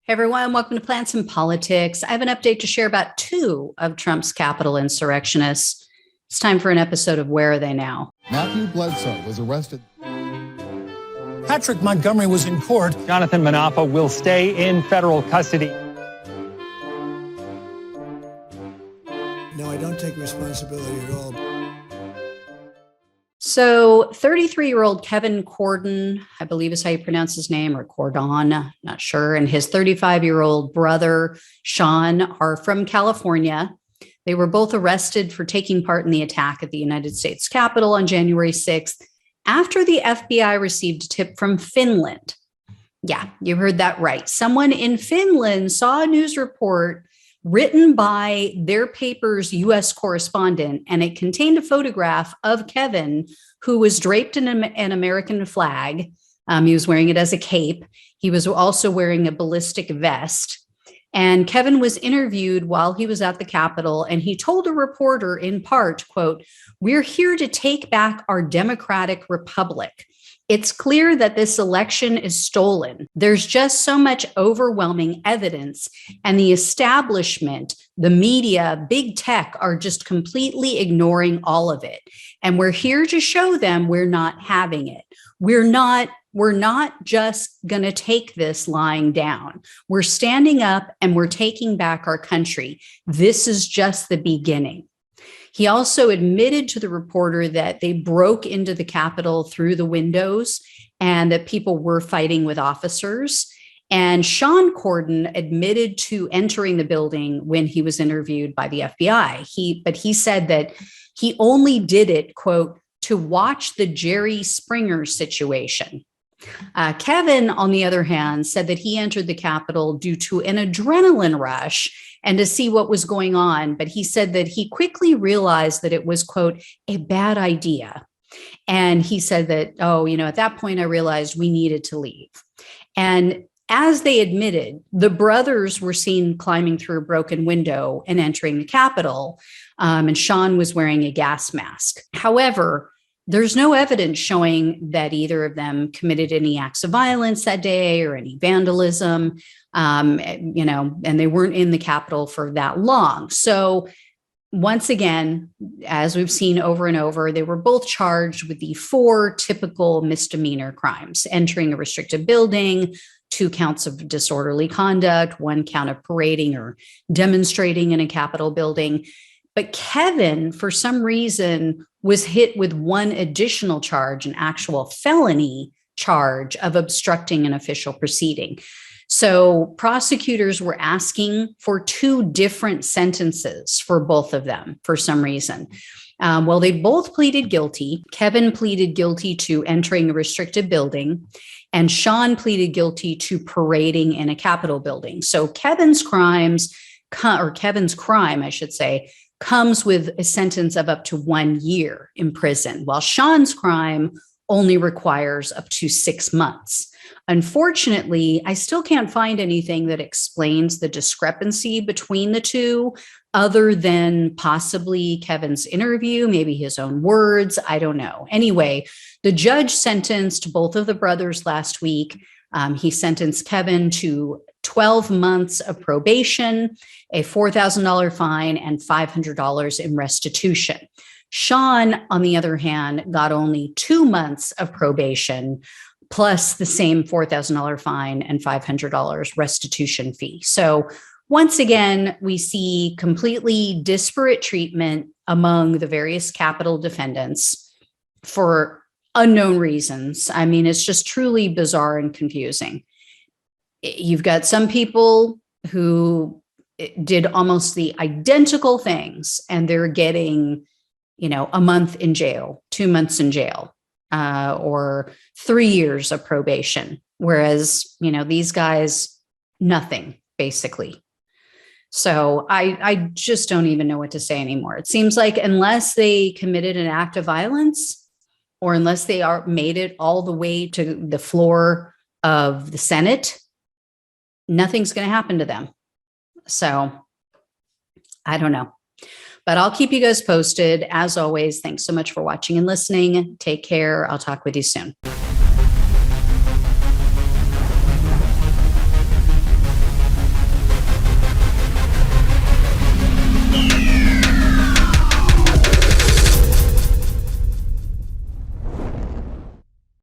Hey everyone, welcome to Plants and Politics. I have an update to share about two of Trump's Capitol insurrectionists. It's time for an episode of Where Are They Now? Matthew Bledsoe was arrested. Patrick Montgomery was in court. Jonathan Manapa will stay in federal custody. No, I don't take responsibility at all. So 33-year-old Kevin Cordon, I believe is how you pronounce his name, or Cordon, not sure, and his 35-year-old brother, Sean, are from California. They were both arrested for taking part in the attack at the United States Capitol on January 6th after the FBI received a tip from Finland. Yeah, you heard that right. Someone in Finland saw a news report written by their paper's U.S. correspondent, and it contained a photograph of Kevin, who was draped in an American flag. He was wearing it as a cape. He was also wearing a ballistic vest. And Kevin was interviewed while he was at the Capitol, and he told a reporter in part, quote, "We're here to take back our democratic republic. It's clear that this election is stolen. There's just so much overwhelming evidence, and the establishment, the media, big tech are just completely ignoring all of it. And we're here to show them we're not having it. We're not just going to take this lying down. We're standing up and we're taking back our country. This is just the beginning." He also admitted to the reporter that they broke into the Capitol through the windows and that people were fighting with officers. And Sean Cordon admitted to entering the building when he was interviewed by the FBI. But he said that he only did it, quote, "to watch the Jerry Springer situation." Kevin, on the other hand, said that he entered the Capitol due to an adrenaline rush and to see what was going on. But he said that he quickly realized that it was, quote, "a bad idea." And he said that, at that point, I realized we needed to leave. And as they admitted, the brothers were seen climbing through a broken window and entering the Capitol. And Sean was wearing a gas mask. However, there's no evidence showing that either of them committed any acts of violence that day or any vandalism, and they weren't in the Capitol for that long. So once again, as we've seen over and over, they were both charged with the 4 typical misdemeanor crimes: entering a restricted building, 2 counts of disorderly conduct, 1 count of parading or demonstrating in a Capitol building. But Kevin, for some reason, was hit with 1 additional charge, an actual felony charge of obstructing an official proceeding. So prosecutors were asking for 2 different sentences for both of them for some reason. Well, they both pleaded guilty. Kevin pleaded guilty to entering a restricted building, and Sean pleaded guilty to parading in a Capitol building. So Kevin's crime, I should say, comes with a sentence of up to 1 year in prison, while Sean's crime only requires up to 6 months. Unfortunately, I still can't find anything that explains the discrepancy between the two, other than possibly Kevin's interview, maybe his own words. I don't know. Anyway, the judge sentenced both of the brothers last week. He sentenced Kevin to 12 months of probation, a $4,000 fine, and $500 in restitution. Sean, on the other hand, got only 2 months of probation, plus the same $4,000 fine and $500 restitution fee. So once again, we see completely disparate treatment among the various Capitol defendants for unknown reasons. I mean, it's just truly bizarre and confusing. You've got some people who did almost the identical things, and they're getting, a month in jail, 2 months in jail, or 3 years of probation. Whereas, these guys, nothing, basically. So I just don't even know what to say anymore. It seems like unless they committed an act of violence, or unless they made it all the way to the floor of the Senate, nothing's going to happen to them. So I don't know, but I'll keep you guys posted. As always, thanks so much for watching and listening. Take care. I'll talk with you soon.